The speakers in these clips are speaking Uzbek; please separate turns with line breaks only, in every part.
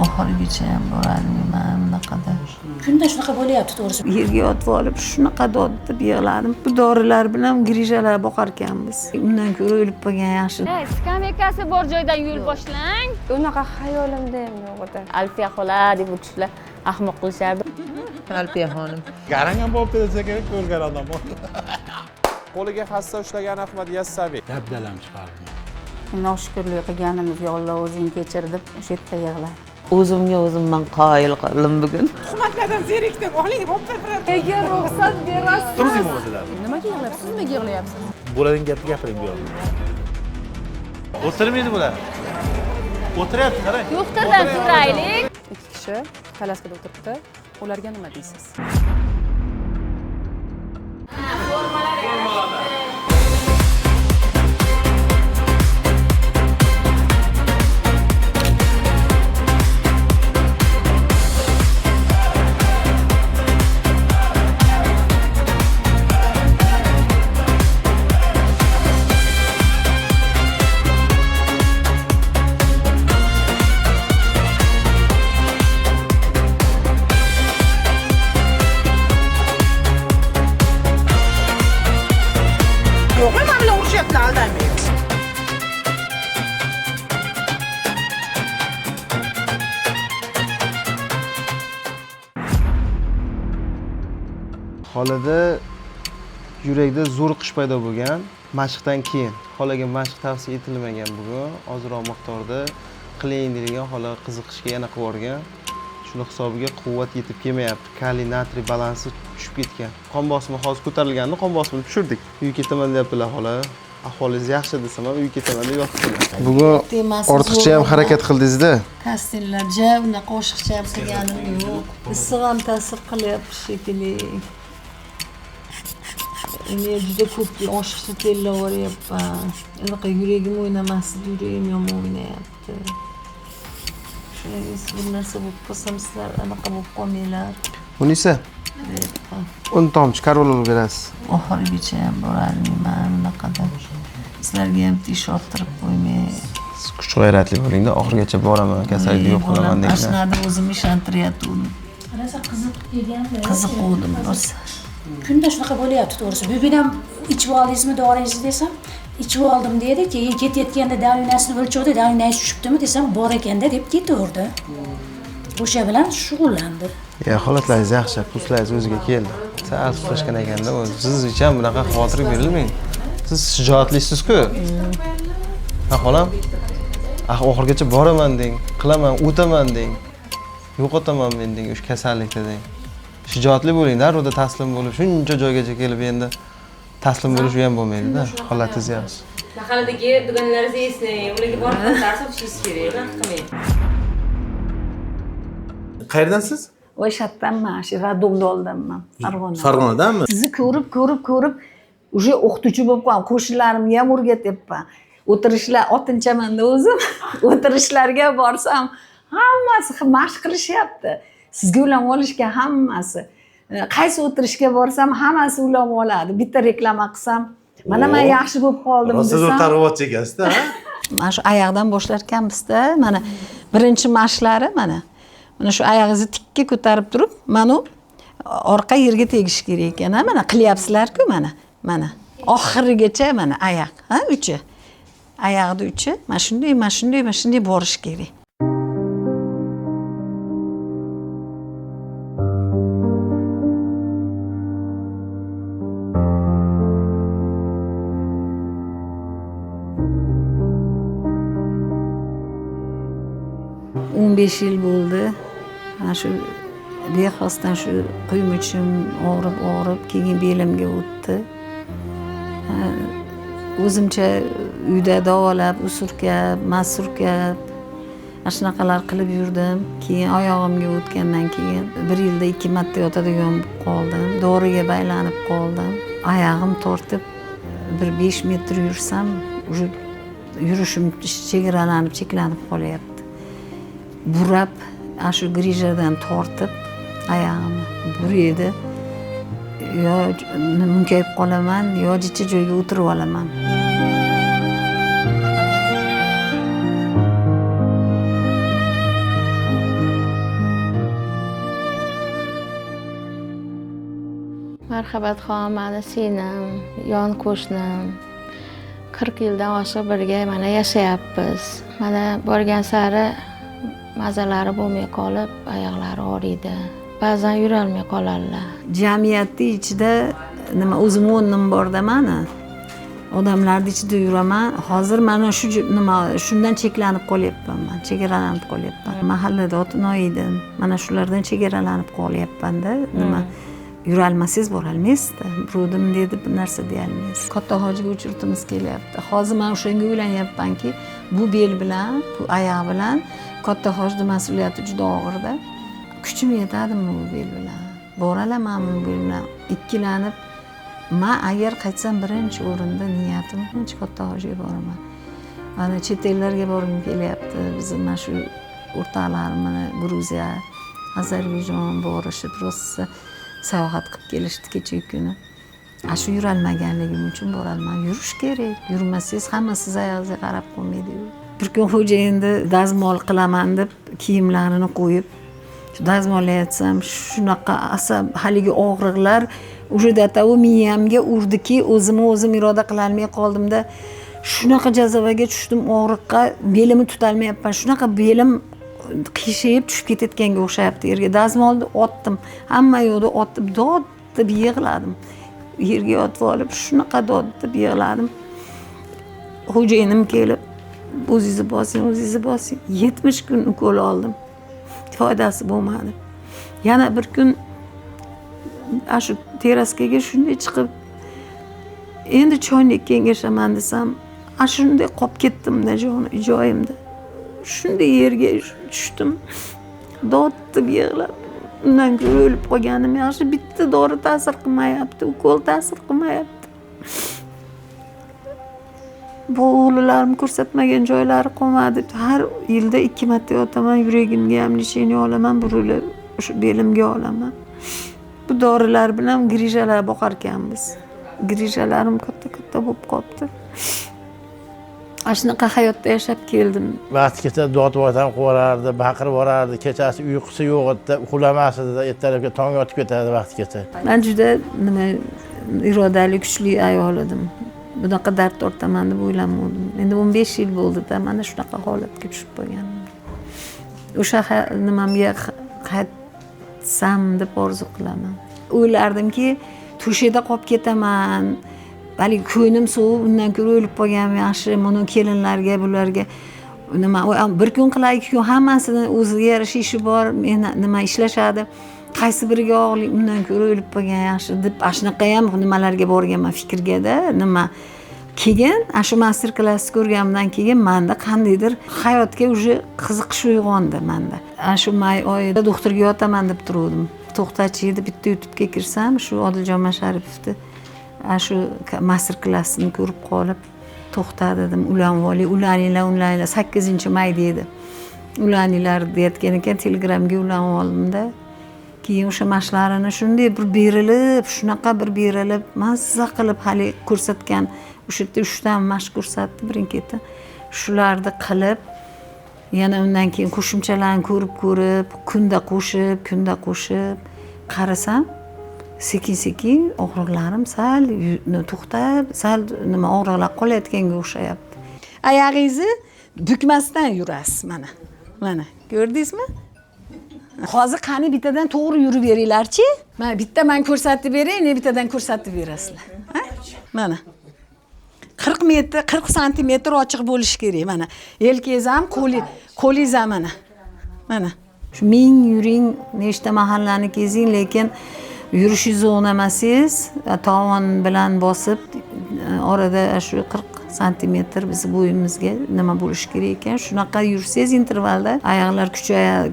oxirigacha ham borolmayman bunaqada.
Kunda shunaqa bo'lyapti to'g'risi.
Yerga yotib olib shunaqa dodib yig'ladim. Bu dorilar bilan grijalar boqar ekanmiz. Undan ko'ra o'lib qolgan yaxshi.
Skameykasi bor joydan yo'l boshlang.
Unaqa xayolimda ham yo'q edi.
Alfiya xola deb o'tishlar ahmoq qilishardi.
Alfiya xonim.
Garang ham bo'lib desa kerak, ko'rgan odam bor. Qo'liga hassa ushlagan Ahmad Yassaviy dabdalam chiqardi.
Noshukrlik qilganimizga Alloh o'zing kechir deb o'sha yerda yig'ladi.
O'zimga o'zimman qoyil qildim bugun.
Tuhmatlardan zerikdim. Oling, bo'pti.
Nega ruxsat berasiz?
Turing o'zilar.
Nimaga yig'layapsiz? Nimaga yig'layapsiz?
Bo'ladigan gapni gapiring bu yoqda. O'tirmaydi bular. O'tiryapti, qarang.
To'xtadan so'raylik.
Ikki kishi kalaskada o'tiribdi. Ularga nima deysiz?
Yo'q, men bilan urushyapti, aldamay.
Xolada yurakda zo'riqish paydo bo'lgan. Mashqdan keyin xolaga mashq tavsiya etilmagan bugun. Ozroq miqdorda qiling degan xola qiziqishga yana qilib yuborgan. Shuni hisobiga quvvat yetib kelmayapti. Kaliy natriy balansi tushib ketgan. Qon bosimi hozir ko'tarilganda qon bosimini tushirdik. Uyga ketaman deyaptilar xola. Ahvolingiz yaxshi desam ham uyga ketaman deb yotibdilar. Bugun ortiqcha ham harakat qildingiz-da.
Kastellarja, unaqa qo'shiqcha ham qilganim yo'q. Issiq ham ta'sir qilyapti shekilli. Men juda ko'p oshiqcha tellaveryapman. Unaqa yuragim o'ynamasdi, yuragim yomon o'ynayapti. Bir narsa bo'lib qolsam sizlar anaqa bo'lib qolmanglar.
Munisa, 10 tomchi karvol berasiz.
Oxirigacha ham borolmayman bunaqada. Sizlarga ham tish orttirib qo'ymay.
Siz kuch g'ayratli bo'ling-da, oxirigacha boraman, kasallikni yo'q qilaman deb.
Ashnada o'zim ishontiryapman.
Rosa qiziq kelganda.
Qiziquvdim rosa.
Kunda shunaqa bo'lyapti to'g'risi. Bugun ham ichib oldingizmi doringizni desam, ichib oldim dedi. Keyin ketayotganda davinasini o'lchadi, davinasi tushibdimi desam, bor ekanda deb ketaverdi. O'sha bilan shug'ullandi.
Ya, holatlaringiz yaxshi, pulslaringiz o'ziga keldi. Sal suslashgan ekanda, siz uchun bunaqa xavotirga berilmang. Siz shijoatlisiz-ku. Ha, xolam. Oxirigacha boraman deng, qilaman, o'taman deng. Yo'qotaman men deng o'sha kasallikda deng. Shijoatli bo'ling, darrov taslim bo'lib, shuncha joygacha kelib endi taslim bo'lish ham bo'lmaydi-da. Holatingiz yaxshi.
Mahalladagi dugonalaringizni eslang, ularga borib dars o'tishingiz kerak, unaqa qilmang.
Qayerdansiz?
O'shatdanman, shu Radomdoldanman, Farg'ona.
Farg'onadanmi?
Sizni ko'rib, уже o'qituvchi bo'lib qoldim. Qo'shnilarimga ham o'rgatyapman. O'tirishlar, oltinchaman-da o'zim. O'tirishlarga borsam, hammasi mashq qilishyapti. Sizga ulanib olishga hammasi. Qaysi o'tirishga borsam, hammasi ulanib oladi. Bitta reklama qilsam, mana men yaxshi bo'lib qoldim desam.
Siz targ'ibot chekasiz-da, ha?
Mana shu oyoqdan boshlar ekanmiz-da. Mana birinchi mashqlari mana. Mana shu oyog'ingizni tikka ko'tarib turib, mana orqa yerga tegish kerak ekan. Mana qilyapsizlar-ku mana. Mana oxirigacha mana oyoq, ha, uchi. Oyoqning uchi mana shunday borish kerak. besh yil bo'ldi. Mana shu bexosdan shu quymuchim og'rib, keyin belimga o'tdi. O'zimcha uyda davolab, usurkab, masurkab, shunaqalar qilib yurdim. Keyin oyog'imga o'tgandan keyin 1 yilda 2 marta yotadigan qoldim. Doriga baylanib qoldim. Oyog'im tortib, bir 5 metr yursam, yurishim cheklanib qolyapti. Burab, shu grijadan tortib, oyog'imni buraydi. Yo munkayib qolaman, yo jicha joyga o'tirib olaman.
Marhabatxon mani singlim, yon qo'shnim. 40 yildan oshiq birga mana yashayapmiz. Mana borgan sari mazalari bo'lmay qolib, oyoqlari og'riydi. Ba'zan yurolmay qoladilar.
Jamiyatning ichida nima o'zim o'rnim borda mani. Odamlarning ichida yuraman. Hozir mana shu nima shundan cheklanib qolyapman men. Chegaralanib qolyapman. Mahallada o'tin edim. Mana shulardan chegaralanib qolyapman-da. Nima yurolmasangiz borolmaysizda. Birovdim dedi bir narsa deyolmaysiz. Katta hojiga uchirtimiz kelyapti. Hozir men o'shanga o'ylanyapmanki, bu bel bilan, bu oyoq bilan katta hojning mas'uliyati juda og'ir-da. Kuchim yetadimi bu bel bilan? Boralamanmi bu bel bilan? Ikkilanib, men agar qaytsam birinchi o'rinda niyatim birinchi katta hojiga boraman. Mana chet ellarga borgim kelyapti. Biz mana shu o'rtoqlarim mana Gruziya, Ozarbayjon borishib, rosa sayohat qilib kelishdi kecha kuni. Shu yurolmaganligim uchun borolman. Yurish kerak. Yurmasangiz hamma siz oyog'ingizga qarab qolmaydi. Bir kun xo'jayinni dazmol qilaman deb kiyimlarini qo'yib, dazmollayapsam shunaqa asab haligi og'riqlar o'sha datavu miyamga urdiki, o'zim iroda qila olmay qoldimda. Shunaqa jazavaga tushdim, og'riqqa belimni tutolmayapman. Shunaqa belim qiyshayib tushib ketayotganga o'xshayapti. Yerga dazmolni otdim. Hamma yo'lda otib dod deb yig'ladim. Yerga yotib olib shunaqa dod deb yig'ladim. Xo'jayinim kelib, o'zingizni bosing. 70 kun ukol oldim. Foydasi bo'lmadi. Yana bir kun shu teraskaga shunday chiqib, endi choynak kengashaman desam, shunday qolib ketdim-da joyimda. Shunday yerga tushdim. Dod deb yig'lab, undan ko'ra o'lib qolganim yaxshi. Bitta dori ta'sir qilmayapti, ukol ta'sir qilmayapti. Bu o'g'lilarim ko'rsatmagan joylari qolmadi. Har yilda 2 marta yotaman, yuragimga ham lecheniya olaman, burilib o'sha belimga olaman. Bu dorilar bilan grijalar boqar ekanmiz. Grijalarim katta bo'lib qolibdi. Shunaqa hayotda yashab keldim.
Vaqtgacha dod-votan qo'rardi, baqirib borardi, kechasi uyqusi yo'q edi, uxlamas edi, ertalabga tong yotib ketadi vaqtgacha.
Men juda irodali, kuchli ayol edim. Bunaqa dard tortaman deb o'ylamadim. Endi 15 yil bo'ldi-da, mana shunaqa holatga tushib qolganim. O'sha nimamga qaytsam deb orzu qilaman. O'ylardimki, to'shada qolib ketaman. Bali ko'nglim sovib, undan ko'ra o'lib qolganim yaxshi. Mana kelinlarga, bularga nima bir kun qilay, 2 kun hammasini o'ziga yarasha ishi bor, nima ishlashadi. Qaysi biriga og'lik, undan ko'ra o'lib qolgan yaxshi deb shunaqa ham nimalarga borganman fikrga-da. Nima keyin shu master klassni ko'rganimdan keyin menda qandaydir hayotga уже qiziqish uyg'ondi menda. Shu may oyida doktorga yotaman deb turdim. To'xtachi edi, bitta YouTube'ga kirsam, shu Odiljon Masharipovni shu master klassini ko'rib qolib, to'xta dedim, ulaninglar 8-may dedi. Ulaninglar deyotgan ekan, Telegramga ulanib oldim-da. Keyin o'sha mashlarini shunday bir berilib, shunaqa bir berilib, mazza qilib hali ko'rsatgan, o'sha yerda 3 ta mashq ko'rsatdi birin-ketin. Shularni qilib, yana undan keyin qo'shimchalarni ko'rib, kunda qo'shib qarasam, sekin og'riqlarim sal to'xtab, sal nima og'riqlar qolayotganga o'xshayapti. Oyog'ingizni bukmasdan yurasiz mana. Mana, ko'rdingizmi? Hozir qani bittadan to'g'ri yurib beringlar-chi? Mana bitta men ko'rsatib beray, ne bittadan ko'rsatib berasizlar. Ha? Mana. 40 metr, 40 santimetr ochiq bo'lishi kerak mana. Yelkangiz ham, qo'lingiz ham mana. Mana. Shu ming yuring, nechta mahallani kezing, lekin yurishingizni o'ynamasangiz, tovon bilan bosib, orada shu 40 santimetr biz bo'yimizga nima bo'lishi kerak ekan. Shunaqa yursangiz intervalda oyoqlar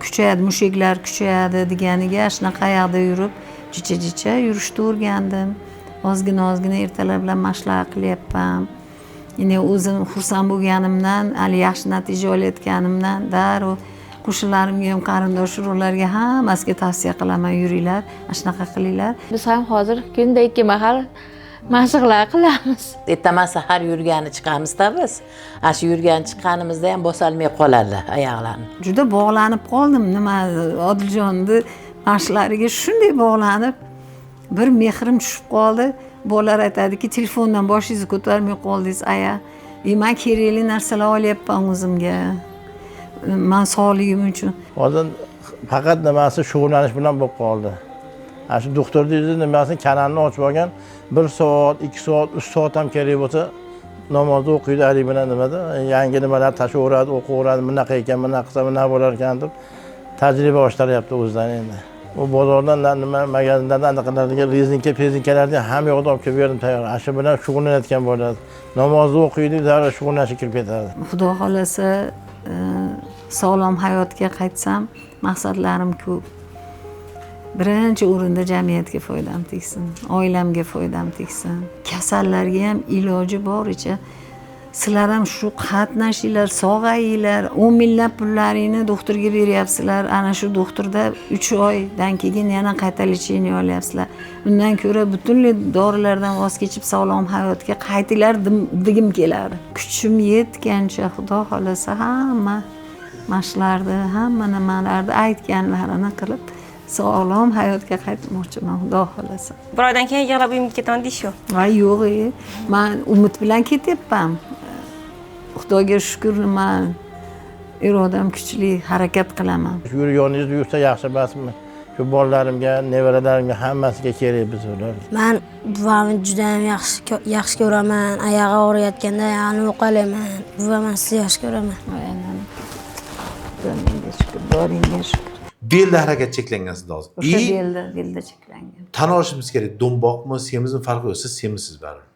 kuchayadi, mushaklar kuchayadi deganiga shunaqa oyoqda yurib, jicha yurishni o'rgandim. Ozgina ertalablar mashqlar qilyapman. Yine o'zim xursand bo'lganimdan, hali yaxshi natija olayotganimdan darrov qo'shnilarimga ham, qarindosh urug'larga hammasiga tavsiya qilaman, yuringlar, shunaqa qilinglar.
Biz ham hozir kunda 2 mahal mashqlar qilamiz.
Ertaman sahar yurgani chiqamiz-da biz. Shu yurgani chiqqanimizda ham bosolmay qoladi oyoqlarni.
Juda bog'lanib qoldim, nima Odiljonning mashqlariga shunday bog'lanib, bir mehrim tushib qoldi. Bolalar aytadiki, telefondan boshingizni ko'tarmay qoldingiz, aya. Men kerakli narsalar olyapman o'zimga. Men sog'ligim uchun.
Hozir faqat nimasi shug'ullanish bilan bo'lib qoldi. Ana shu doktorning nimasini kanalni ochib olgan 1 soat, 2 soat, 3 soat ham kerak bo'lsa namozni o'qiydi, ali bilan nimada yangi nimalar tashaveradi, o'qiveradi, bunaqa ekan, bunaqa qilsa bunaqa bo'lar ekan deb tajriba boshlayapti o'zidan endi. U bozordan nima magazinlardan anaqalarga rezinkalarni ham yo'qda olib kelib berdim tayyor. Shu bilan shug'ullanayotgan bo'ladi. Namozni o'qiydi, darrov shug'ullanishga kirib ketadi.
Xudo xolasa sog'lom hayotga qaytsam, maqsadlarim ko'p. Birinchi o'rinda jamiyatga foydam tegsin, oilamga foydam tegsin. Kasallarga ham iloji boricha sizlar ham shu qatnashinglar, sog'ayinglar, 10 minglab pullaringni doktorga beryapsizlar. Ana shu doktorda 3 oydan keyin yana qayta lecheniya olyapsizlar. Undan ko'ra butunlay dorilardan voz kechib sog'lom hayotga qaytinglar degim keladi. Kuchim yetgancha Xudo xolasa hamma mashlarni, hamma nimalarni aytganlarini qilib sog'lom hayotga qaytmoqchiman, Xudo xolasa.
Bir oydan keyin yig'lab uyimga ketaman deysiz.
Voy yo'q, men umid bilan ketyapman. Xudoga shukr, men irodam kuchli, harakat qilaman.
Shu yo'lingizni yursa yaxshi emasmi? Shu bolalarimga, nevaralarimga hammasiga kerak biz ular.
Men buvamni juda ham yaxshi ko'raman. Oyog'i og'riyotganda ayog'ini o'qalayman. Buvamni sizni yaxshi ko'raman.
Xudoga shukr, boringga shukr.
Belda harakat cheklangan sizda hozir.
Belda cheklangan.
Tan olishimiz kerak, do'mboqmi, semizmi farqi yo'q, siz semizsiz baribir.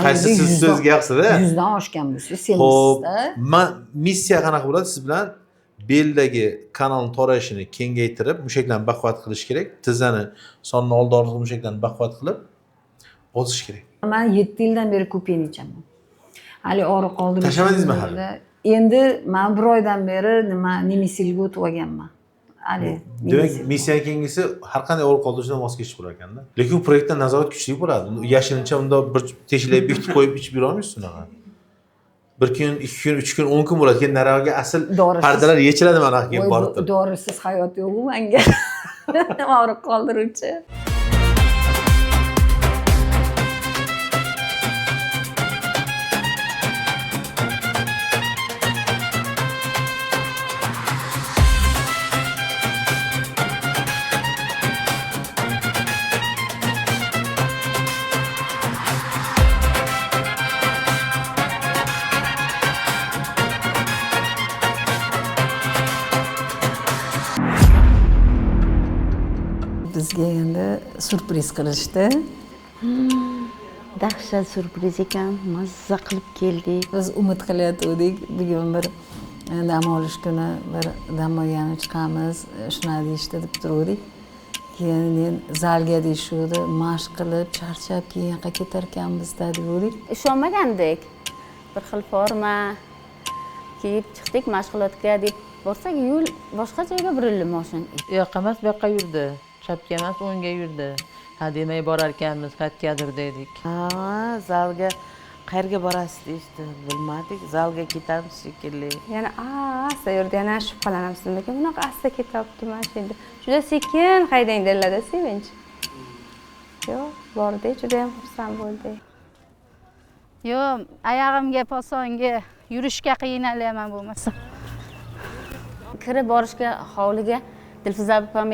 Qaysi siz so'zga yoqsida?
100 dan oshgan bo'lsa semizsizda.
Men missiya qanaqa bo'ladi? Siz bilan beldagi kanalning torayishini kengaytirib, mushaklarni baquvvat qilish kerak. Tizzani sonini oldorli mushaklarni baquvvat qilib ozish kerak.
Men 7 yildan beri ko'pin ichaman. Hali og'riq qoldirib.
Tashlamadingizmi hali?
Endi men 1 oydan beri nemisilga o'tib olganman.
Demak, missiya kengisi har qanday og'riq qoldirishdan voz kechish bo'lar ekanda. Lekin proyektdan nazorat kuchli bo'ladi. Yashirincha unda bir teshiklar bekitib qo'yib ichib yura olmaysiz unaqa. 1 kun, 2 kun, 3 kun, 10 kun bo'ladi. Keyin naryoqga asl pardalar yechiladi mana keyin borib turib.
Dorisiz hayot yo'q menga. Og'riq qoldiruvchi. Bizga endi surpriz qilishdi.
Dahshat surpriz ekan, mazza qilib keldik.
Biz umid qilayotgandik, bugun bir dam olish kuni bir dam olgani chiqamiz, shuna deyishdi deb turdik. Keyin zalga deyishdi, mashq qilib, charchab keyin yoqqa ketar ekanmiz dedik.
Ishonmagandik. Bir xil forma kiyib chiqdik mashg'ulotga deb borsak, yo'l boshqa joyga burildi mashina.
Yo'q emas, bu yoqqa yurdi. Chapga emas, o'ngga yurdi. Ha demay borar ekanmiz, qayergadir dedik.
Zalga qayerga borasiz deyishdi, bilmadik. Zalga ketamiz shekilli.
Yana asta yurdi, yana shubhalanamiz. Nimaga bunaqa asta ketyapti mashina? Juda sekin haydang dedilar-da, sevinch. Yo'q, bordi, juda ham xursand bo'ldik.
Yo'q, oyog'imga, posonga yurishga qiynalyapman bo'lmasa. Kirib borishga hovliga Dilfuza opam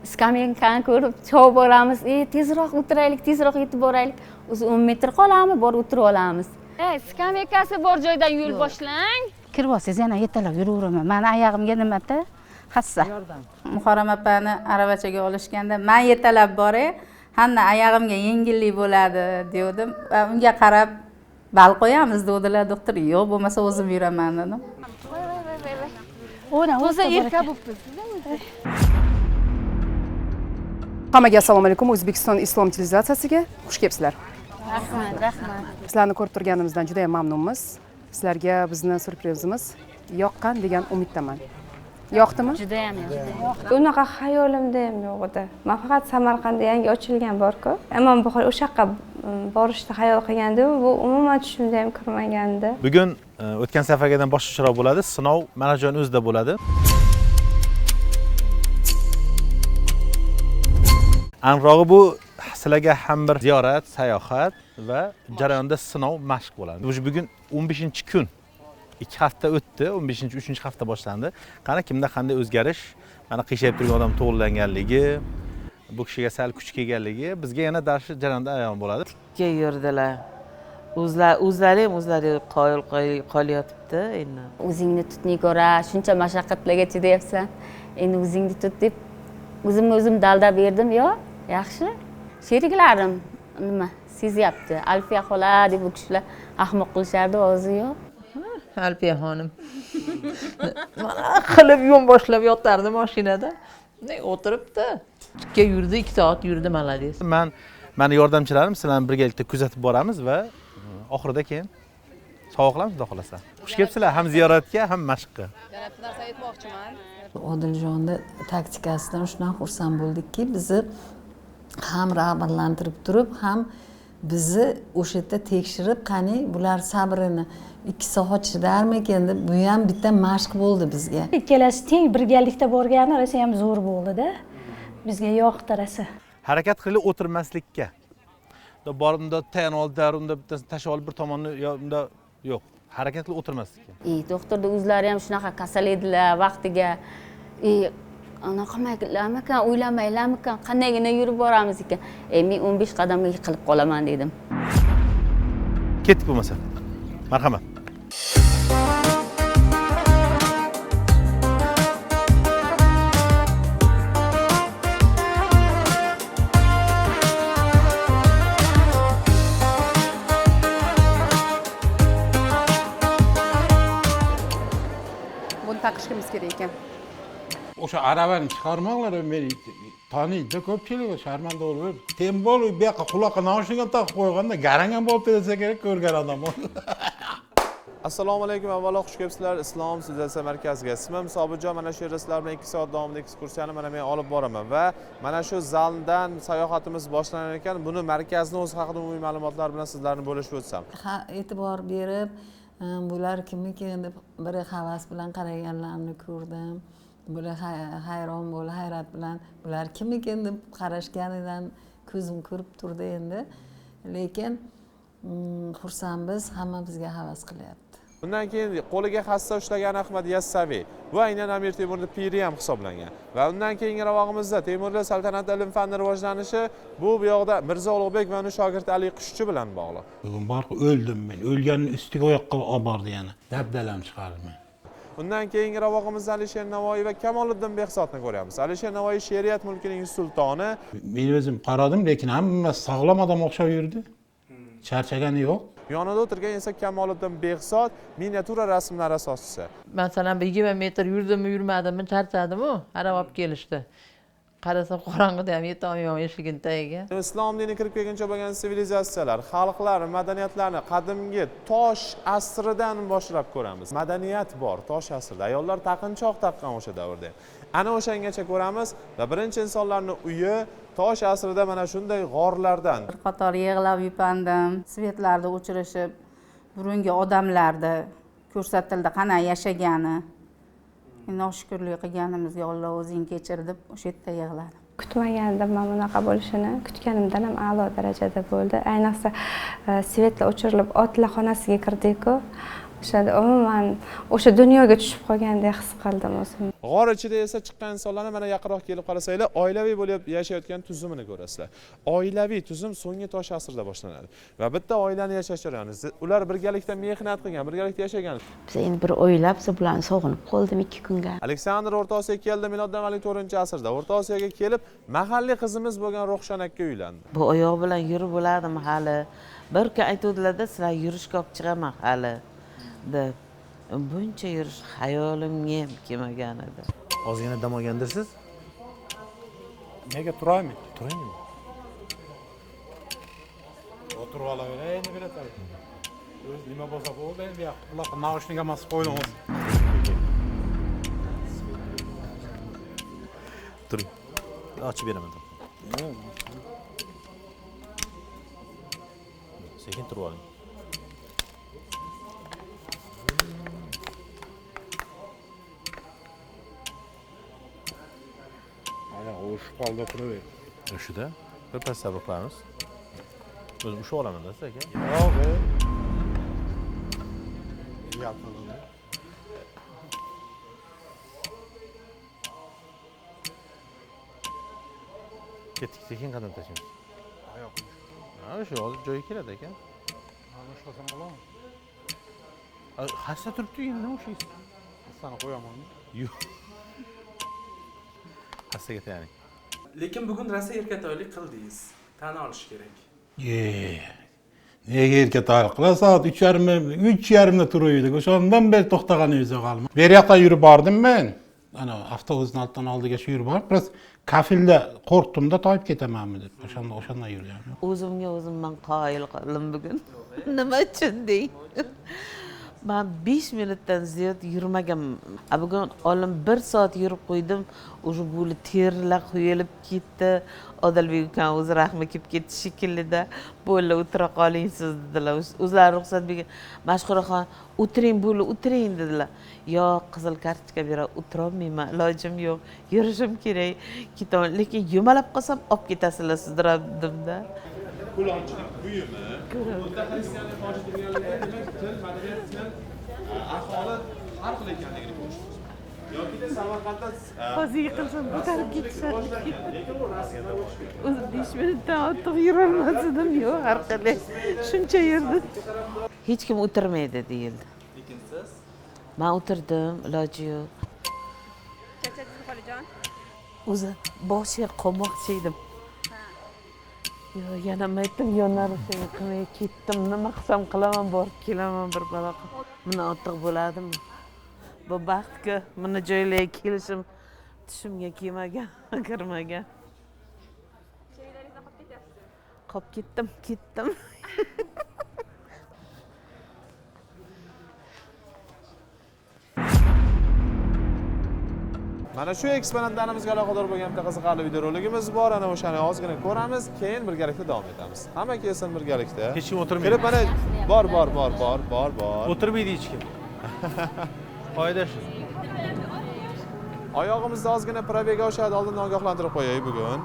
skamenkani ko'rib chov boramiz. Tezroq o'tiraylik, tezroq yetib boraylik. O'zi 10 metr qolamiz, borib o'tirib olamiz. Skameykasi bor joydan yo'l boshlang. Kirib olsangiz yana yetalab yuraveraman. Meni oyog'imga nimada? Hassa.
Muharram opani aravachaga olishganda men yetalab boray, hamda oyog'imga yengillik bo'ladi dedim. Va unga qarab bal qo'yamiz dedilar doktor. Yo'q, bo'lmasa o'zim yuraman dedim.
O'zi erka bo'libsiz.
Hammaga assalomu alaykum. O'zbekiston Islom televiziyatsiga xush kelibsizlar.
Rahmat, rahmat.
Sizlarni ko'rib turganimizdan juda ham mamnunmiz. Sizlarga bizning surprizimiz yoqqan degan umiddaman. Yoqdimi?
Juda ham yoqdi.
Unaqa xayolimda ham yo'q edi. Men faqat Samarqandda yangi ochilgan bor-ku. Imom Buxoriy o'sha yoqqa borishni xayol qilgandim. Bu umuman tushimda ham kirmagandi.
Bugun o'tgan safargidan boshqacharoq bo'ladi. Sinov mana joyning o'zida bo'ladi. Aniqrog'i bu sizlarga ham bir ziyorat, sayohat va jarayonda sinov mashq bo'ladi. Bugun 15-kun. 2 hafta o'tdi, 15-3 hafta boshlandi. Qani kimda qanday o'zgarish, mana qiyshayib turgan odam to'g'rilanganligi, bu kishiga sal kuch kelganligi bizga yana dars jarayonda ayon bo'ladi.
Tikka yurdilar. O'zlari ham o'zlari qoyil qolyotibdi endi.
O'zingni tutni ko'ra, shuncha mashaqqatlarga chidayapsan. Endi o'zingni tut deb o'zim dalda berdim, yo, yaxshi. Sheriklarim nima sezyapti. Alfiya xola deb bu kishilar ahmoq qilishardi, hozir yo'q.
Alfiya xonim. Mana qilib yo'l boshlab yotardi mashinada. O'tiribdi. Tikka yurdi, 2 soat yurdi, malades.
Mani yordamchilarim sizlarni birgalikda kuzatib boramiz va oxirida keyin sovg'a qilamiz, xudo xolasa. Xush kelibsizlar ham ziyoratga, ham mashqqa.
Yana bir narsa aytmoqchiman.
Odiljonning taktikasidan shundan xursand bo'ldikki, bizni ham rag'batlantirib turib, ham bizni o'sha yerda tekshirib, qani bular sabrini 2 soat chidarmikan deb, bu ham bitta mashq bo'ldi bizga.
Ikkalasi teng birgalikda borgani rosa ham zo'r bo'ldi-da. Bizga yoqdi rosa.
Harakat qilib o'tirmaslikka. Borimda tayan oldilar, unda bittasini tashlab olib bir tomonni unda yo'q. Harakat qilib o'tirmaslikka.
Doktorda o'zlari ham shunaqa kasal edilar vaqtiga. Anaqa qilamikan, o'ylamaylarmikan, qandaygina yurib boramiz ekan. Men 15 qadamga yiqilib qolaman dedim.
Ketdik bo'lmasa. Marhamat.
Buni taqishimiz kerak ekan.
O'sha aravani chiqarmanglar, meni taniydi ko'pchilik, sharmanda bo'lib. Tem bo'lib, bu yoqqa quloqqa naushnikni taqib qo'yganda garangan bo'lib desa kerak ko'rgan odam.
Assalomu alaykum, avvalo xush kelibsizlar Islom studiya markaziga. Ismim Sobitjon, mana shu yerda sizlar bilan 2 soat davomida ekskursiyani men olib boraman va mana shu zaldan sayohatimiz boshlanar ekan, buni markazning o'zi haqida umumiy ma'lumotlar bilan sizlarni bo'lishib o'tsam.
E'tibor berib, bular kimmikin deb bir havas bilan qaraganlarni ko'rdim. Bular hayron bo'lib, hayrat bilan bular kimmikin deb qarashganidan ko'zim ko'rib turdi endi. Lekin xursandmiz, hamma bizga havas qilyapti.
Bundan keyin qo'liga hassa ushlagan Ahmad Yassaviy bu aynan Amir Temurning piri ham hisoblangan. Va undan keyingi ravog'imizda Temurlar saltanati ilm fanni rivojlanishi bu yoqda Mirzo Ulug'bek va uning shogirdi Ali Qushchi bilan bog'liq.
Bugun borib o'ldim men. O'lganning ustiga oyoqqa olib bordi yana. Dabdalam chiqardim.
Undan keyingi ravog'imizda Alisher Navoiy va Kamoliddin Behzodni ko'ryapmiz. Alisher Navoiy she'riyat mulkining sultoni.
Men o'zim qaradim, lekin hammasi sog'lom odam o'xshab yurdi. Charchagani yo'q.
Yonida o'tirgan esa Kamoliddin Behzod miniatyura rasmlar asoschisi.
Masalan, 20 metr yurdimmi, yurmadimmi, charchadim-ku, arab olib kelishdi. Qarasam qorong'ida ham yetolmayman eshigini tagiga.
Islom dini kirib kelguncha bo'lgan sivilizatsiyalar, xalqlar, madaniyatlarni qadimgi tosh asridan boshlab ko'ramiz. Madaniyat bor tosh asrida. Ayollar taqinchoq taqqan o'sha davrda. Ana o'shangacha ko'ramiz va birinchi insonlarning uyi tosh asrida mana shunday g'orlardan.
Bir qator yig'lab yupandim. Svetlarni o'chirishib, burungi odamlarni ko'rsatildi, qanday yashagani. Noshukrlik qilganimizga Alloh o'zing kechir deb o'sha yerda yig'ladim.
Kutmagandim men bunaqa bo'lishini. Kutganimdan ham a'lo darajada bo'ldi. Ayniqsa svetlar o'chirilib otlar xonasiga kirdik-ku. O'shada umuman o'sha dunyoga tushib qolgandek his qildim o'zimni.
G'or ichida esa chiqqan insonlarni mana yaqinroq kelib qarasanglar, oilaviy bo'lib yashayotgan tuzumini ko'rasizlar. Oilaviy tuzum so'nggi tosh asrida boshlanadi va bitta oilani yashash jarayoni. Ular birgalikda mehnat qilgan, birgalikda yashagan.
Biz endi bir o'ylab, siz bilan sog'inib qoldim 2 kunga.
Aleksandr O'rta Osiyoga keldi miloddan avvalgi 4-asrda. O'rta Osiyoga kelib, mahalliy qizimiz bo'lgan Ruxshon akka uylandi.
Bu oyoq bilan yurib bo'ladimi hali? Bir kun aytuvdilar-da, sizlar yurishga olib chiqaman hali deb. Buncha yurish hayolimga ham kelmagan edi.
Ozgina dam olgandirsiz?
Nega turaymi?
Turaymi?
O'tirib olaveray endi bilatar. O'z nima bo'lsa bo'ldi, endi quloqqa naushnik emas qo'ydim.
Turing. Ochib beraman. Sekin turib oling.
Mana o'shib qoldi turaver.
O'shida?
birpas sabr qilamiz. O'zim ushlab olaman-da siz aka. Ketdik, sekin qadam tashlaymiz. Shu hozir joyiga keladi ekan.
Boshlasam bo'ladimi?
Hassa turibdi, endi nima ushlaysiz?
Hassani qo'yamanmi?
Yo'q. Hassaga tayaning.
Lekin bugun rosa erkatoylik qildingiz. Tan olish kerak.
Nega erkatoylik qilasiz? Soat 3:30da turib edik. O'shandan beri to'xtaganingiz yo'q hali. Bu yoqqa yurib bordim men. Ana avtobusning oldigacha yurib borib, biroz kafilda qo'rqdim-da, toyib ketamanmi deb. O'shanda yurgan.
O'zimga o'zimman qoyil qildim bugun. Nima uchun deng? Ben 5 minutdan ziyod yurmaganman. Bugun olim 1 soat yurib qo'ydim. O'sha bo'li terlar quyilib ketdi. Odilbek ukam o'zi rahmi kelib ketdi shekilli-da. Bo'li o'tira qoling siz dedilar. O'zlari ruxsat bergan. Mashhuraxon o'tiring bo'li o'tiring dedilar. Yo qizil kartochka bera o'tirolmayman. Ilojim yo'q. Yurishim kerak. Ketaman. Lekin yumalab qolsam olib ketasizlar sizdirabdim-da.
Kulonchilik buyumi, bunda xristianlik mavjud bo'lganligi demak til madaniyat aholi har xil ekanligini ko'rishimiz. Yoki Samarqandda
hozir yiqilsam ko'tarib ketishadi.
Lekin bu Rossiyada boshqa.
O'zi 5 minutdan ortiq yurolmasdim, yo'q, har qalay shuncha yurdi. Hech kim o'tirmaydi deyildi.
Lekin siz
Men o'tirdim, iloji yo'q.
Charchadingizmi xolajon?
O'zi boshiga qo'moqchi edim. Yo, yana aytdim, yo'nalishga qilmay ketdim. Nima qilsam qilaman, borib kelaman bir balo qilib. Bundan ortiq bo'ladimi? Bu baxtga meni joylarga kelishim tushimga kelmagan, kirmagan.
Sheriklaringizdan qolib ketyapsiz.
Qolib ketdim.
Mana shu eksponatlarimizga aloqador bo'lgan bitta qiziqarli videorolikimiz bor. Ana o'shani ozgina ko'ramiz, keyin birgalikda davom etamiz. Hamma kelsin birgalikda.
Hech kim o'tirmaydi.
Kirib mana bor.
O'tirmaydi hech kim. Qoida shu.
Oyog'imizda ozgina probega oshadi, oldindan ogohlantirib qo'yay bugun.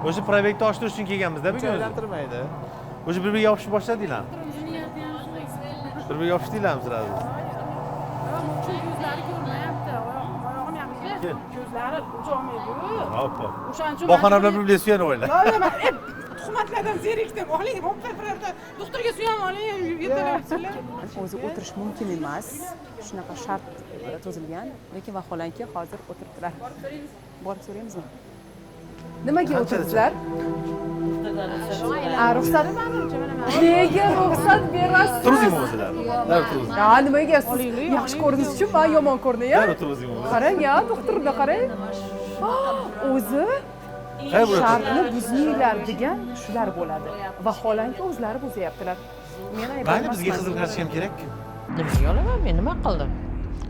O'sha proyektni oshtirish uchun kelganmiz-da bugun.
Aylantirmaydi.
O'sha bir-biriga yopishib boshladinglarmi? Bir-biriga yopishdinglarmi sizlar?
Ko'zlari jo'maydi.
Hoppa.
O'shaning uchun
Bahona bilan bir suyanib o'yla.
Tuhmatlardan zerikdim. Oling, bo'pti, birorta doktorga suyanib oling, yetalayapsizlar.
O'zi o'tirish mumkin emas. Shunaqa shart tuzilgan, lekin vaholanki hozir o'tiribdilar. Borib so'raymizmi? Nimaga o'tiribsizlar? Ruxsat nega ruxsat berasiz?
Turizm o'zida.
Ha, nimaga siz yaxshi ko'rinish uchun men yomon ko'rinay? Qarang, ya, doktorga qarang. O'zi shartni buzmanglar degan shular bo'ladi. Vaholanki o'zlari buzyaptilar. Men aytmayman.
Mayli, bizga qizil kartochka ham kerak.
Nimaga olaman? Men nima qildim?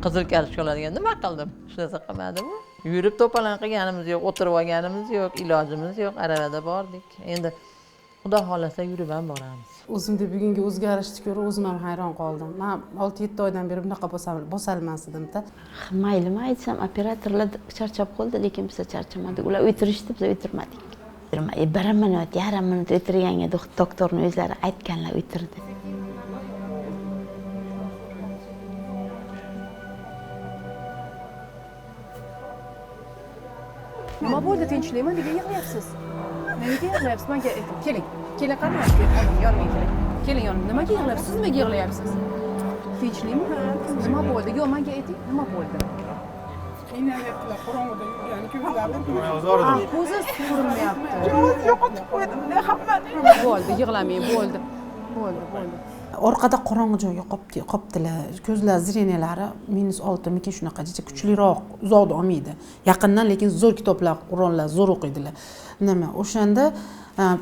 Qizil kartochka oladigan nima qildim? Hech narsa qilmadimmi? Yurib to'palan qilganimiz yo'q, o'tirib olganimiz yo'q, ilojimiz yo'q, aravada bordik. Endi Xudo xolasa yurib ham boramiz.
O'zimda bugungi o'zgarishni ko'rib o'zim ham hayron qoldim. Men 6-7 oydan beri bunaqa bosalmasdim-da.
Mayli, men aytsam operatorlar charchab qoldi, lekin biz charchamadik. Ular o'tirishdi, biz o'tirmadik. 1 minut, yarim minut o'tirganga doktorning o'zlari aytganlar o'tirdi.
Nima bo'ldi, tinchlikmi? Nega yig'layapsiz? Nega yig'layapsiz? Menga ayting. Keling. Keling, qarayapsiz. Yonimga keling. Keling yonim. Nimaga yig'layapsiz? Siz nimaga yig'layapsiz? Tinchlikmi? Nima bo'ldi? Yo, menga ayting. Nima bo'ldi?
Qiynalyaptilar, qorong'uda yurgan ko'zlari.
Ko'zi ko'rinmayapti.
Yo'qotib qo'ydim. Hamma.
Bo'ldi, yig'lamang, bo'ldi. Bo'ldi.
Orqada qorong'i joyga qopdilar. Ko'zlar zreniyalari -6 mikin shunaqa jicha kuchliroq, uzoqda olmaydi. Yaqindan lekin zo'r kitoblar, Qur'onlar zo'r o'qiydilar. Nima? O'shanda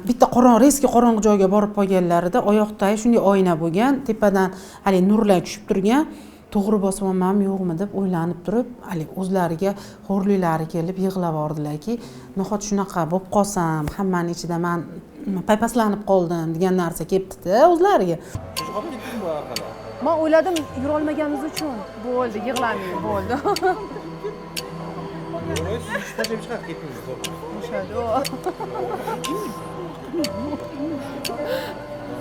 bitta reski qorong'i joyga borib qolganlarida oyoqdagi shunday oyna bo'lgan, tepadan hali nurlar tushib turgan. To'g'ri bosib olmanmi yo'qmi deb o'ylanib turib, hali o'zlariga xo'rliklari kelib yig'lab bordilarki, nahot shunaqa bo'lib qolsam, hammaning ichida men paypaslanib qoldim degan narsa kelibdi-da o'zlariga.
Men o'yladim, yura olmaganimiz uchun. Bo'ldi, yig'lamang, bo'ldi.
tashlab chiqarib ketdingiz.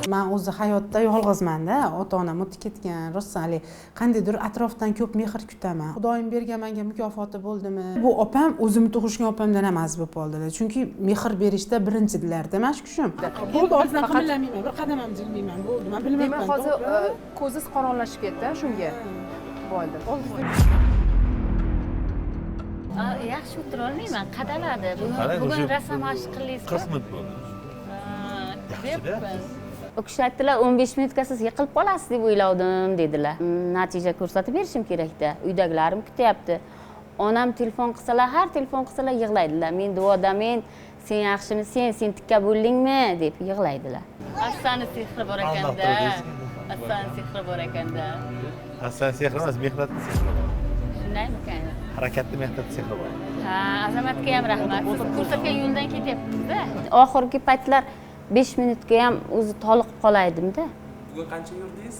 man o'zi hayotda yolg'izmanda, ota-onam o'tib ketgan. Rosa hali qandaydir atrofdan ko'p mehr kutaman. Xudoyim bergan menga mukofoti bo'ldimi? Bu opam o'zimni tug'ishgan opamdan ham aziz bo'lib qoldilar. Chunki mehr berishda birinchidilarda mashkushim.
Bo'ldi, ozdan qimirlamayman, bir qadam ham jilmayman. Bo'ldi, men bilmayman. Demak, hozir ko'zingiz qorong'ilashib ketdi, shunga. Bo'ldi.
Yaxshi o'tira olmayman, qadaladi. Bugun rasm mashq qildingiz.
40 minut bo'ldi. Yaxshi-da.
U kishi aytdilar 15 minutga siz yiqilib qolasiz deb o'ylavdim dedilar. Natija ko'rsatib berishim kerakda. Uydagilarim kutyapti. Onam telefon qilsalar, har telefon qilsalar yig'laydilar. Men duodamen, sen yaxshimisan, sen tikka bo'ldingmi deb yig'laydilar. Hassani sehri bor ekanda. Hassani sehri bor ekanda.
Hassan sehri emas, mehnatni sehri bor.
Shundaymi ekan?
Harakatli mehnatni sehri bor.
Ha, azamatga ham rahmat. Siz ko'rsatgan yo'ldan ketyapmiz-da. Oxirgi paytlar 5 minutga ham o'zi toliqib qolaydim-da.
Bugun qancha yurdingiz?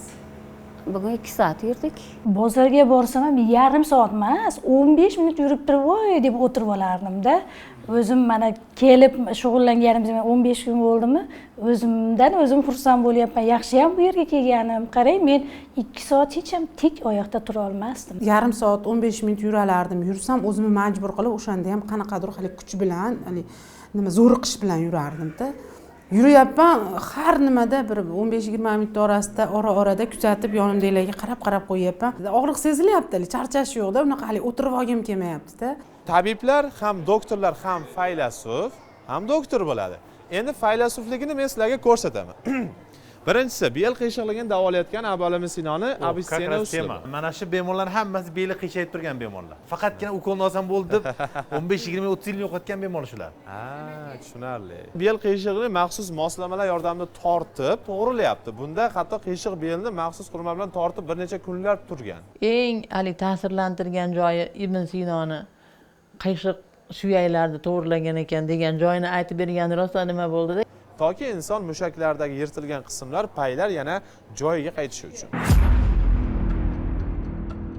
Bugun 2 soat yurdik.
Bozorga borsam ham yarim soat emas, 15 minut yurib turib, voy deb o'tirib olardim-da. O'zim mana kelib shug'ullanganimizga 15 kun bo'ldimi, o'zimdan o'zim xursand bo'lyapman. Yaxshi ham bu yerga kelganim. Qarang, men 2 soat hech ham tik oyoqda tura olmasdim.
Yarim soat 15 minut yuralardim. Yursam o'zimni majbur qilib, o'shanda ham qanaqadir hali kuch bilan, hali nima zo'riqish bilan yurardim-da. Yurayapman, har nimada bir 15-20 minut orasida ora-orada kuzatib yonimdagilarga qarab qo'yapman. Og'riq sezilyapti, charchash yo'qda, unaqa hali o'tirib olgim kelmayapti-da.
Tabiblar ham doktorlar ham faylasuf, ham doktor bo'ladi. Endi faylasufligini men sizlarga ko'rsataman. Birinchisi, bel qiyshiqligini davolayotgan Abu Sinoni Avicenna usuli.
Mana shu bemorlar hammasi beli qiyshiqib turgan bemorlar. Faqatgina ukolni olsam bo'ldi deb 15-20 30 yil yo'qotgan bemorlar shular.
Ha, tushunarli. Bel qiyshiqini maxsus moslamalar yordamida tortib to'g'rilayapti. Bunda hatto qiyshiq belni maxsus qurilma bilan tortib bir necha kunlab turgan.
Eng ta'sirlantirgan joyi Ibn Sinoni qiyshiq suyaklarni to'g'rilagan ekan degan joyini aytib bergani rosa nima bo'ldi-da?
Toki inson mushaklardagi yirtilgan qismlar, paylar yana joyiga qaytishi uchun.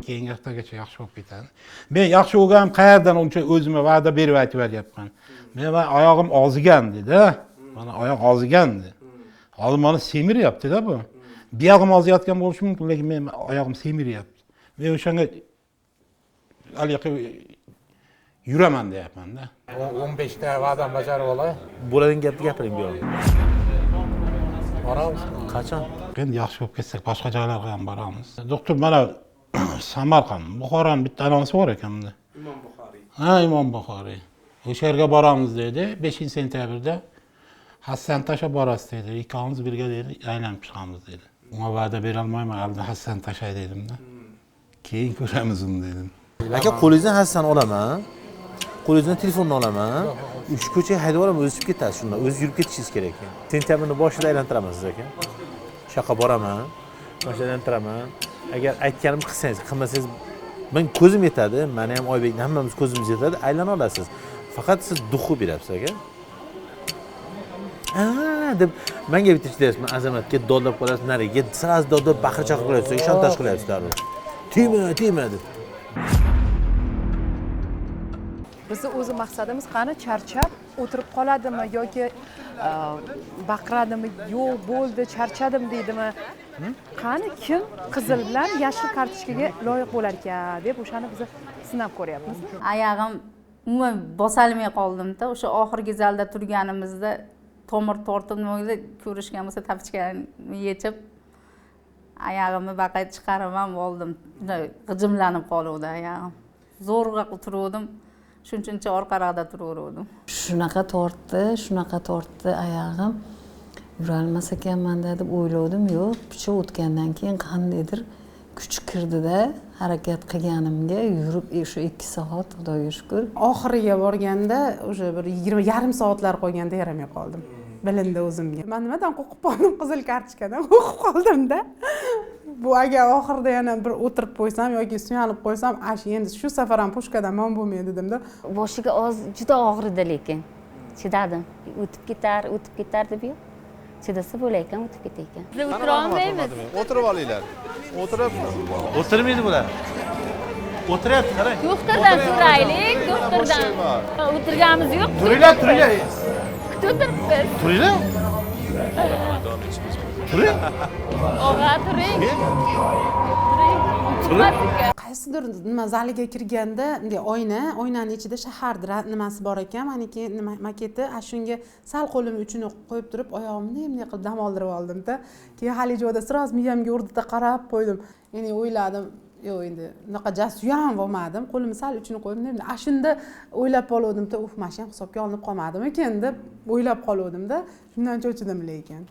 Keyingi haftagacha yaxshi bo'lib ketadi. Men yaxshi bo'lgan qayerdan uncha o'zimga va'da berib aytib beryapman. Men oyog'im ozigan dedi. Mana oyoq ozigandi. Hozir mana semiryapti-da bu. Buyog'im oziyotgan bo'lishi mumkin, lekin men oyog'im semiryapti. Men o'shanga haliyoqqa yuraman deyapman-da.
15 ta va'dam bajarib olay.
Bo'ladigan gapni gapiring bu yoqda.
Boramiz.
Qachon?
Endi yaxshi bo'lib ketsak, boshqa joylarga ham boramiz. Doktor, mana Samarqand, Buxoroning bitta anonsi bor ekan-da.
Imom Buxoriy.
Ha, Imom Buxoriy. O'sha yerga boramiz dedi. 5-sentyabrda Hassan Tasha borasiz dedi. Ikkovimiz birga dedi, aylanib chiqamiz dedi. Unga va'da bera olmayman, albatta Hassan Tashay dedim-da. Keyin ko'ramiz uni dedim.
Aka, qo'lingizdan Hassan olaman. Qo'lingizdan telefonni olaman. Uch ko'chaga haydab olaman, o'zib ketasiz shundan. O'zingiz yurib ketishingiz kerak ekan. Sentyabrning boshida aylantiraman siz aka. Shaqa boraman. Boshida aylantiraman. Agar aytganimni qilsangiz, qilmasangiz men ko'zim yetadi. Meni ham Oybekni hammamiz ko'zimiz yetadi. Aylana olasiz. Faqat siz duxu berasiz aka. Deb menga bitirishlaysiz, men azamatga dodlab qolasiz, nariga sirasi dodlab baqir chaqir qilyapsiz, shontaj qilyapsiz darrov. Tegma deb.
Bizni o'zi maqsadimiz qani charchab o'tirib qoladimi yoki baqiradimi, yo'q bo'ldi, charchadim deydimi? Qani kim qizil bilan yashil kartochkaga loyiq bo'lar ekan deb o'shani biz sinab ko'ryapmiz.
Oyog'im umuman bosolmay qoldim-da. O'sha oxirgi zalda turganimizda tomir tortib nimaga ko'rishgan bo'lsa tapichkani yechib oyog'imni baqay chiqarib oldim. G'ijimlanib qoluvdi oyog'im. Zo'rg'a turuvdim. Shuncha orqaroqda turaverdim.
Shunaqa tortdi oyog'im. Yurolmas ekanman deb o'yladim, yo'q, picha o'tgandan keyin qandaydir kuch kirdida harakat qilganimga yurib o'sha 2 soat, Xudoga shukr.
Oxiriga borganda o'sha bir 20 yarim soatlar qolganda yaramay qoldim. Bilindi o'zimga. Men nimadan qo'rqib qoldim? Qizil kartochkadan qo'rqib qoldim-da. Bu agar oxirida yana bir o'tirib qo'ysam yoki suyanib qo'ysam, endi shu safar ham pushkadan man bo'lmaydi dedim-da.
Boshiga juda og'ridi lekin. Chidadim. O'tib ketar deb yo'q. Chidasa bo'lar ekan, o'tib ketar ekan. Biz o'tira olmaymiz.
O'tirib olinglar.
O'tirmaydi bular. O'tiryapti, qarang.
Doktordan so'raylik.
O'tirganimiz yo'q.
Turinglar, turinglar.
O'tiribmiz.
Turinglar. Turing.
Og'a turing.
qaysidir nima zaliga kirganda bunday oynani ichida shahar nimasi bor ekan, maniki nima maketi, shunga sal qo'lim uchini qo'yib turib oyog'imni bunday qilib dam oldirib oldimda. Keyin hali joyda sraz miyamga urdida qarab qo'ydim. Ya'ni o'yladim, yo'q endi unaqa jasur ham bo'lmadim. Qo'limni sal uchini qo'yib, shunda o'ylab qoluvdim-da, mana shu ham hisobga olinib qolmadimi ekan deb o'ylab qoluvdim-da. Shundan cho'chidim lekin.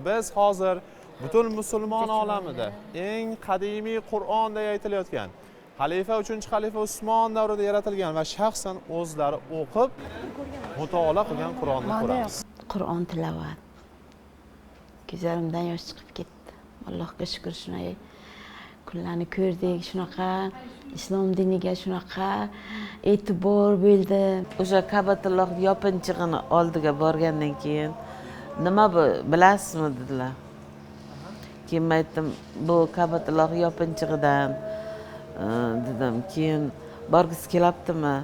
Biz hozir butun musulmon olamida eng qadimiy Qur'onda aytilayotgan xalifa 3-xalifa Usmon davrida yaratilgan va shaxsan o'zlari o'qib mutolaa qilgan Qur'onni ko'ramiz.
Qur'on tilovat. Ko'zlarimdan yosh chiqib ketdi. Allohga shukr, shunday kunlarni ko'rdik, shunaqa islom diniga shunaqa e'tibor bo'ldi.
O'sha Ka'batulloh yopinchig'ini oldiga borgandan keyin nima bu bilasizmi dedilar. Keyin aytdim, bu Ka'batulloh yopinchig'idan dedim. Keyin borgisi kelyaptimi?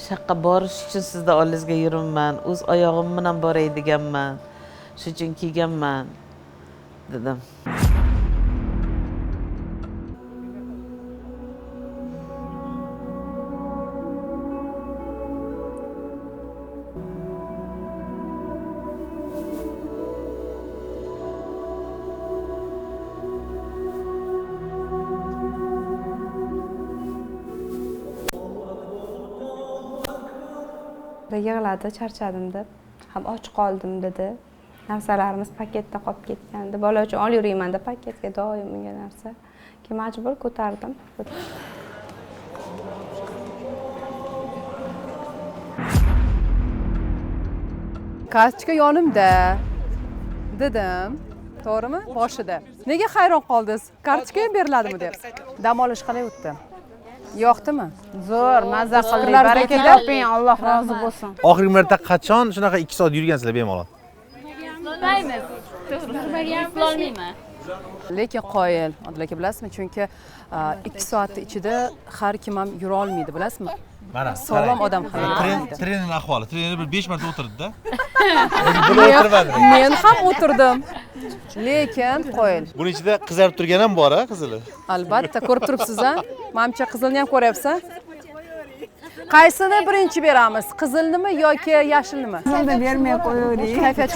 Shaqqa borish uchun sizni oldingizga yuribman. O'z oyog'im bilan boray deganman. Shuning uchun kelganman dedim.
Yig'ladi, charchadim deb, ham och qoldim dedi. Narsalarimiz paketda qolib ketgandi. Bola uchun olib yurayman deb paketga doim unga narsa. Keyin majbur ko'tardim.
Kartochka yonimda dedim. To'g'rimi? Boshida. Nega hayron qoldingiz? Kartochka ham beriladimi deb. Dam olish qalay o'tdi? Yoqdimi?
Zo'r, mazza qildik. Baraka toping, Alloh rozi bo'lsin.
Oxirgi marta qachon shunaqa 2 soat yurgansizlar bemalol?
Bilmaymiz. Bilolmayman.
Lekin qoyil, Odil aka bilasizmi? Chunki 2 soat ichida har kim ham yura olmaydi, bilasizmi?
Mana
sog'lom odam
trenerning ahvoli. Trener bir 5 marta o'tirdi-da.
Men ham o'tirdim. Lekin qo'yil.
Buning ichida qizarib turgan ham bor-a, qizili?
Albatta, ko'rib turibsiz-a? Menimcha qizilni ham ko'ryapsiz. Qaysini birinchi beramiz? Qizilnimi yoki yashilnimi?
Qizilni bermay qo'yavering.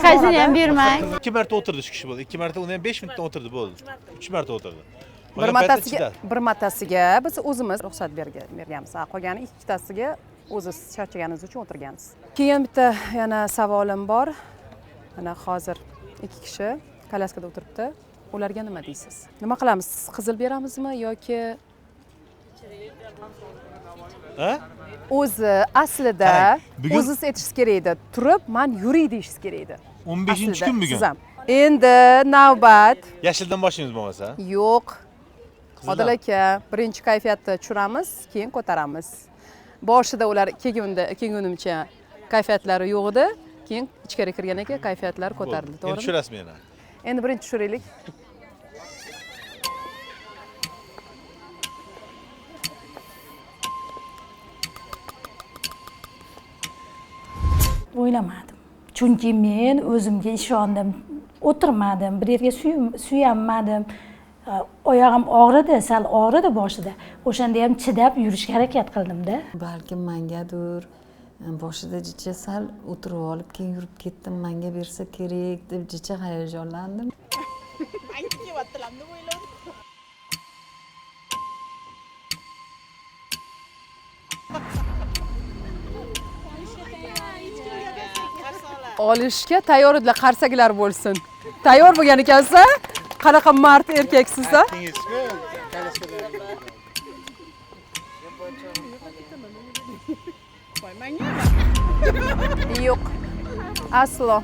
Qaysini ham bermang.
2 marta o'tirdi shu kishi bo'ldi. 2 marta, uni ham 5 minutdan o'tirdi bo'ldi. 3 marta o'tirdi.
Bir martasiga biz o'zimiz ruxsat berganmiz. Qolgani ikkitasiga o'ziz charchaganingiz uchun o'tirgansiz. Keyin bitta yana savolim bor. Mana hozir 2 kishi kolyaskada o'tiribdi. Ularga nima deysiz? Nima qilamiz? Qizil beramizmi yoki o'zi aslida o'zingiz aytishingiz kerak edi. Turib, men yuray deyishingiz kerak edi.
15-kun bugun.
Endi navbat.
Yashildan boshlaymiz bo'lmasa?
Yo'q. Odil aka, birinchi kayfiyatni tushiramiz, keyin ko'taramiz. Boshida ular kelgunimcha kayfiyatlari yo'q edi, keyin ichkari kirgandan keyin kayfiyatlar ko'tarildi, to'g'rimi?
Endi tushirasizmi yana?
Endi birinchi tushiraylik.
O'ylamadim. Chunki men o'zimga ishondim. O'tirmadim, bir yerga suyanmadim. Oyog'im og'ridi, sal og'ridi boshida. O'shanda ham chidab yurishga harakat qildim-da.
Balkim mengadir boshida jicha sal o'tirib olib, keyin yurib ketdim, menga bersa kerak deb jicha hayajonlandim.
Olishga tayyor edilar, qarsaklar bo'lsin. Tayyor bo'lgan ekansiz? Qanaqa mard erkaksiz-a? Yo'q. Aslo.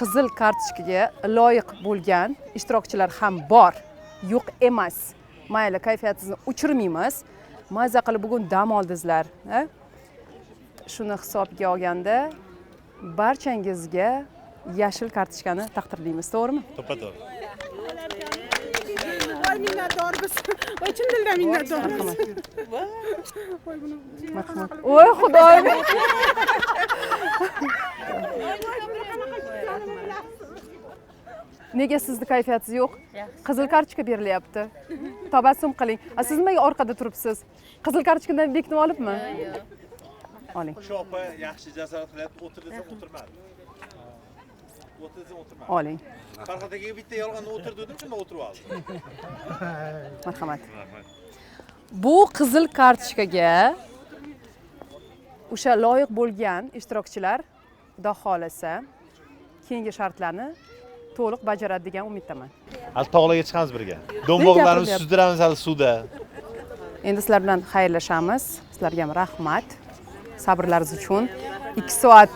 Qizil kartochkaga loyiq bo'lgan ishtirokchilar ham bor. Yo'q emas. Mayli, kayfiyatingizni o'chirmaymiz. Mazza qilib bugun dam oldingizlar, ha? Shuni hisobga olganda barchangizga yashil kartochkani taqdirlaymiz, to'g'rimi?
To'ppa-to'g'ri.
minnatdormiz. Chin dildan minnatdormiz.
Voy xudoyim. Nega sizni kayfiyatingiz yo'q? Qizil kartochka berilyapti. Tabassum qiling. Siz nimaga orqada turibsiz? Qizil kartochkadan bekitib olibmi? Oling.
Shu opa yaxshi jasorat qilyapti, o'tir desam o'tirmadi. O'tir desam o'tirmadi.
Oling.
Farhod akaga bitta yolg'onda o'tir dedim, shunda o'tirib oldi.
Marhamat. Bu qizil kartochkaga o'sha loyiq bo'lgan ishtirokchilar xudo xolasa keyingi shartlarni to'liq bajaradi degan umiddaman.
Hali tog'larga chiqamiz birga. Do'mboqlarimizni suzdiramiz hali suvda.
Endi sizlar bilan xayrlashamiz. Sizlarga ham rahmat. Sabrlaringiz uchun 2 soat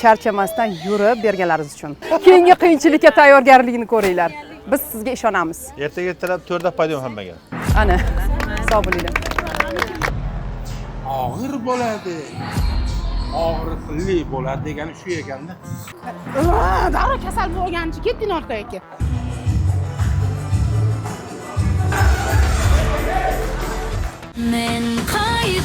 charchamasdan yurib berganlaringiz uchun. Keyingi qiyinchilikka tayyorgarligini ko'ringlar. Biz sizga ishonamiz.
Ertaga ertalab 4da paydam hammaga.
Ana, sog' bo'linglar.
Og'ir bo'ladi. Og'riqli bo'ladi degani shu ekanda.
Darrov kasal bo'lganchi ketding orqaga.
Men qayt